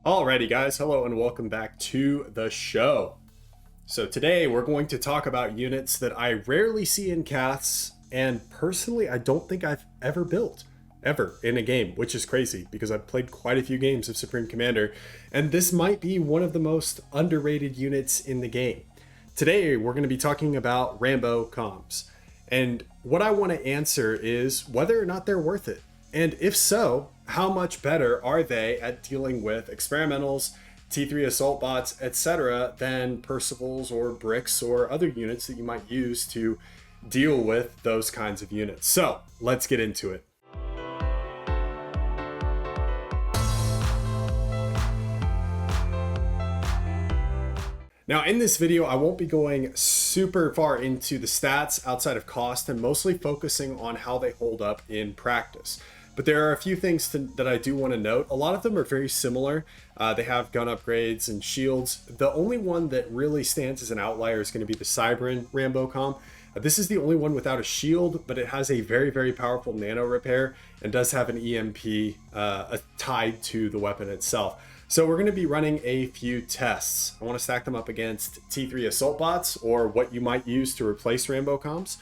Alrighty guys, hello and welcome back to the show. So today we're going to talk about units that I rarely see in Caths, and personally I don't think I've ever built, ever, in a game, which is crazy because I've played quite a few games of Supreme Commander, and this might be one of the most underrated units in the game. Today we're going to be talking about Rambo comms, and what I want to answer is whether or not they're worth it. And if so, how much better are they at dealing with experimentals, T3 assault bots, etc. than Percivals or Bricks or other units that you might use to deal with those kinds of units. So let's get into it. Now in this video, I won't be going super far into the stats outside of cost and mostly focusing on how they hold up in practice. But there are a few things that I do want to note. A lot of them are very similar. They have gun upgrades and shields. The only one that really stands as an outlier is going to be the Cybran Rambo comm. This is the only one without a shield, but it has a very, very powerful nano repair and does have an EMP tied to the weapon itself. So we're going to be running a few tests. I want to stack them up against T3 assault bots, or what you might use to replace Rambo comms,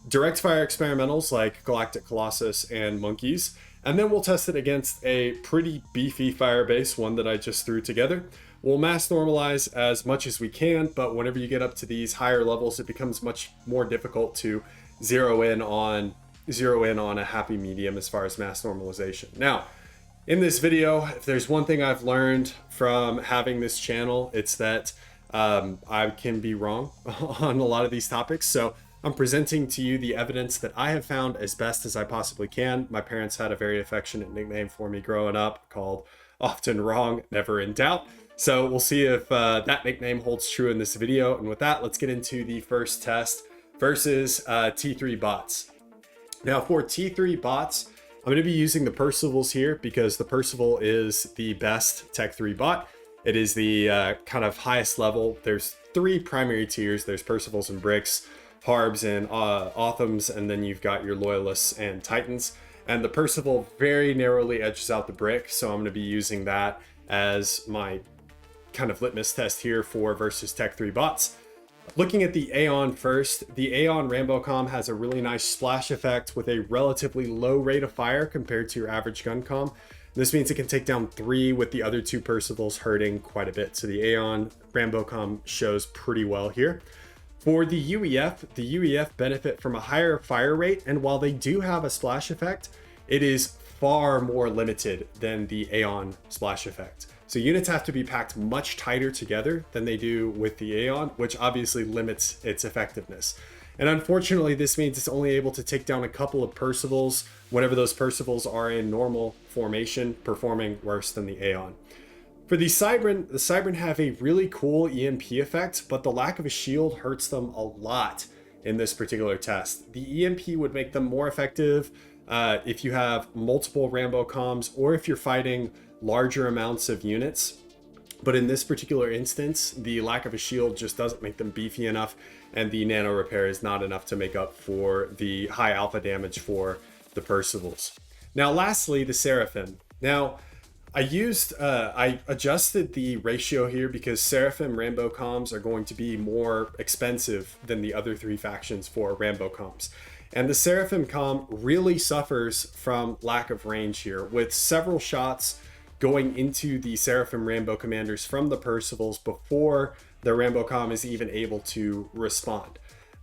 direct fire experimentals like Galactic Colossus and Monkeys, and then we'll test it against a pretty beefy Firebase, one that I just threw together. We'll mass normalize as much as we can, but whenever you get up to these higher levels, it becomes much more difficult to zero in on a happy medium as far as mass normalization. Now, in this video, if there's one thing I've learned from having this channel, it's that I can be wrong on a lot of these topics. So I'm presenting to you the evidence that I have found as best as I possibly can. My parents had a very affectionate nickname for me growing up called Often Wrong, Never in Doubt. So we'll see if that nickname holds true in this video. And with that, let's get into the first test versus T3 bots. Now for T3 bots, I'm going to be using the Percivals here because the Percival is the best Tech 3 bot. It is the kind of highest level. There's three primary tiers. There's Percivals and Bricks, Harbs and Authams, and then you've got your Loyalists and Titans. And the Percival very narrowly edges out the Brick, so I'm going to be using that as my kind of litmus test here for versus Tech 3 bots. Looking at the Aeon first, the Aeon Rambo comm has a really nice splash effect with a relatively low rate of fire compared to your average gun comm. This means it can take down 3 with the other 2 Percivals hurting quite a bit. So the Aeon Rambo comm shows pretty well here. For the UEF benefit from a higher fire rate, and while they do have a splash effect, it is far more limited than the Aeon splash effect. So units have to be packed much tighter together than they do with the Aeon, which obviously limits its effectiveness. And unfortunately, this means it's only able to take down a couple of Percivals whenever those Percivals are in normal formation, performing worse than the Aeon. For the Cybran have a really cool EMP effect, but the lack of a shield hurts them a lot in this particular test. The EMP would make them more effective if you have multiple Rambo comms or if you're fighting larger amounts of units. But in this particular instance, the lack of a shield just doesn't make them beefy enough, and the nano repair is not enough to make up for the high alpha damage for the Percivals. Now, lastly, the Seraphim. Now, I adjusted the ratio here because Seraphim Rambo comms are going to be more expensive than the other 3 factions for Rambo comms. And the Seraphim comm really suffers from lack of range here, with several shots going into the Seraphim Rambo commanders from the Percivals before the Rambo comm is even able to respond.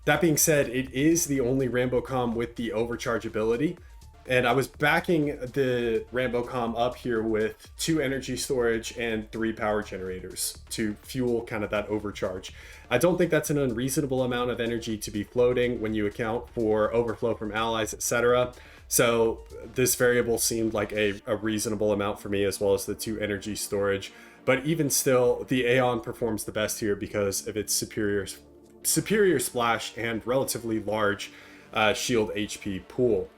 That being said, it is the only Rambo comm with the overcharge ability. And I was backing the Rambo comm up here with 2 energy storage and 3 power generators to fuel kind of that overcharge. I don't think that's an unreasonable amount of energy to be floating when you account for overflow from allies, etc. So this variable seemed like a reasonable amount for me, as well as the 2 energy storage. But even still, the Aeon performs the best here because of its superior splash and relatively large shield HP pool.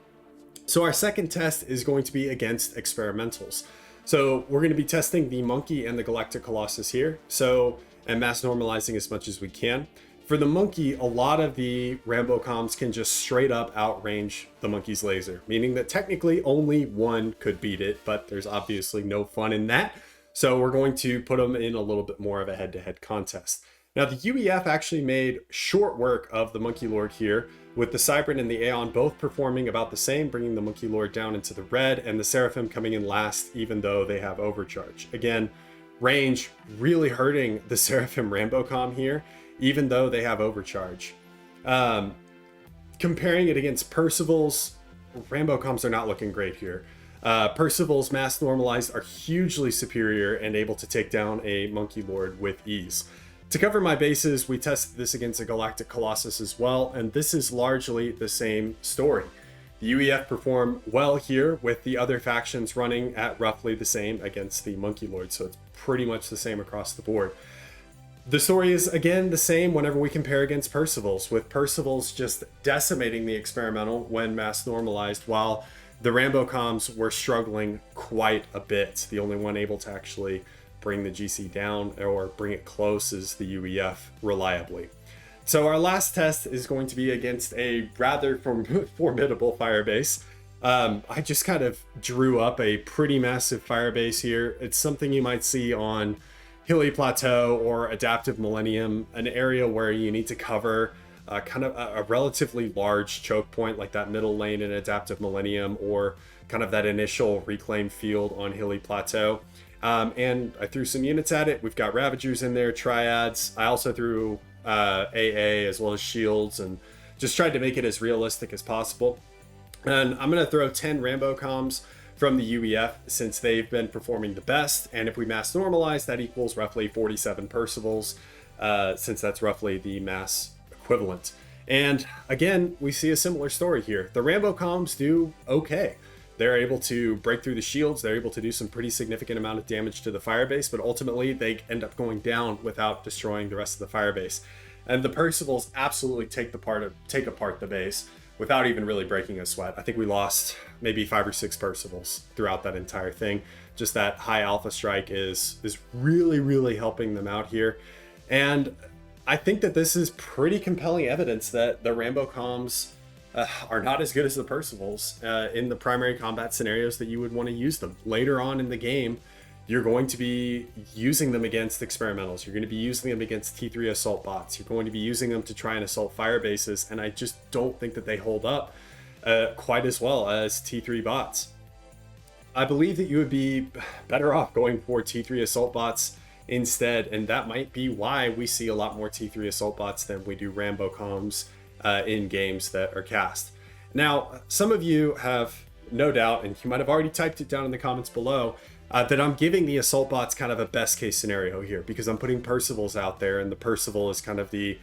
So our second test is going to be against experimentals. So we're going to be testing the Monkey and the Galactic Colossus here, and mass normalizing as much as we can. For the Monkey, a lot of the Rambo comms can just straight up outrange the Monkey's laser, meaning that technically only one could beat it, but there's obviously no fun in that. So we're going to put them in a little bit more of a head-to-head contest. Now the UEF actually made short work of the Monkey Lord here, with the Cybrid and the Aeon both performing about the same, bringing the Monkey Lord down into the red, and the Seraphim coming in last, even though they have overcharge. Again, range really hurting the Seraphim Rambo comm here, even though they have overcharge. Comparing it against Percival's, Rambo comms are not looking great here. Percival's mass normalized are hugely superior and able to take down a Monkey Lord with ease. To cover my bases, we tested this against a Galactic Colossus as well, and this is largely the same story. The UEF perform well here, with the other factions running at roughly the same against the Monkey Lord, so it's pretty much the same across the board. The story is again the same whenever we compare against Percival's, with Percival's just decimating the experimental when mass normalized, while the Rambo comms were struggling quite a bit. The only one able to actually bring the GC down or bring it close is the UEF reliably. So our last test is going to be against a rather formidable Firebase. I just kind of drew up a pretty massive Firebase here. It's something you might see on Hilly Plateau or Adaptive Millennium, an area where you need to cover kind of a relatively large choke point like that middle lane in Adaptive Millennium, or kind of that initial reclaim field on Hilly Plateau. And I threw some units at it. We've got Ravagers in there, Triads. I also threw AA as well as Shields, and just tried to make it as realistic as possible. And I'm going to throw 10 Rambo comms from the UEF since they've been performing the best. And if we mass normalize, that equals roughly 47 Percivals, since that's roughly the mass equivalent. And again, we see a similar story here. The Rambo comms do okay. They're able to break through the shields. They're able to do some pretty significant amount of damage to the Firebase, but ultimately they end up going down without destroying the rest of the Firebase. And the Percivals absolutely take apart the base without even really breaking a sweat. I think we lost maybe 5 or 6 Percivals throughout that entire thing. Just that high alpha strike is really, really helping them out here. And I think that this is pretty compelling evidence that the Rambo comms are not as good as the Percivals in the primary combat scenarios that you would want to use them. Later on in the game, you're going to be using them against experimentals. You're going to be using them against T3 assault bots. You're going to be using them to try and assault fire bases, and I just don't think that they hold up quite as well as T3 bots. I believe that you would be better off going for T3 assault bots instead, and that might be why we see a lot more T3 assault bots than we do Rambo comms in games that are cast. Now, some of you have no doubt, and you might have already typed it down in the comments below, that I'm giving the assault bots kind of a best case scenario here, because I'm putting Percivals out there, and the Percival is kind of the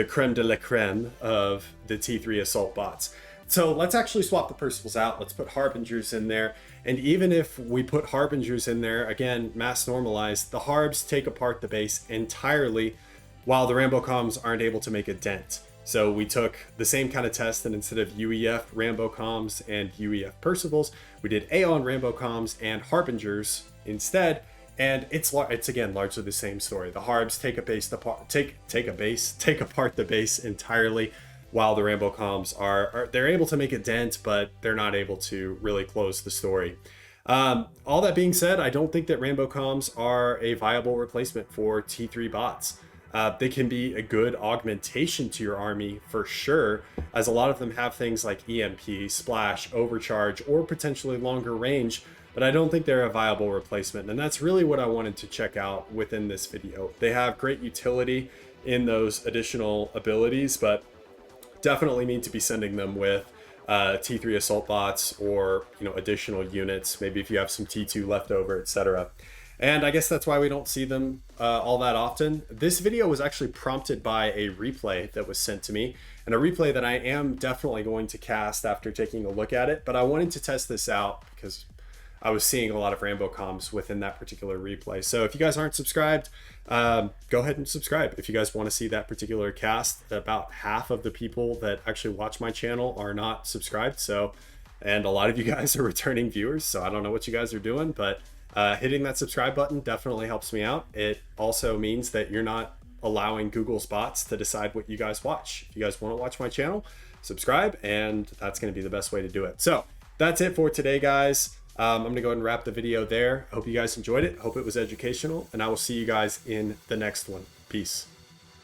creme de la creme of the T3 assault bots. So let's actually swap the Percivals out. Let's put Harbingers in there. And even if we put Harbingers in there, again, mass normalized, the Harbs take apart the base entirely, while the Rambo comms aren't able to make a dent. So we took the same kind of test, and instead of UEF Rambo comms and UEF Percivals, we did Aeon Rambo comms and Harbingers instead. And it's again largely the same story. The Harbs take apart the base entirely, while the Rambo comms they're able to make a dent, but they're not able to really close the story. All that being said, I don't think that Rambo comms are a viable replacement for T3 bots. They can be a good augmentation to your army for sure, as a lot of them have things like EMP, Splash, Overcharge, or potentially longer range, but I don't think they're a viable replacement. And that's really what I wanted to check out within this video. They have great utility in those additional abilities, but definitely need to be sending them with T3 assault bots, or additional units, maybe if you have some T2 left over, etc. And I guess that's why we don't see them all that often. This video was actually prompted by a replay that was sent to me, and a replay that I am definitely going to cast after taking a look at it. But I wanted to test this out because I was seeing a lot of Rambo comms within that particular replay. So if you guys aren't subscribed, go ahead and subscribe. If you guys want to see that particular cast, about half of the people that actually watch my channel are not subscribed. And a lot of you guys are returning viewers, so I don't know what you guys are doing, but hitting that subscribe button definitely helps me out. It also means that you're not allowing Google's bots to decide what you guys watch. If you guys want to watch my channel, subscribe, and that's going to be the best way to do it. So that's it for today, guys. I'm going to go ahead and wrap the video there. I hope you guys enjoyed it. Hope it was educational, and I will see you guys in the next one. Peace.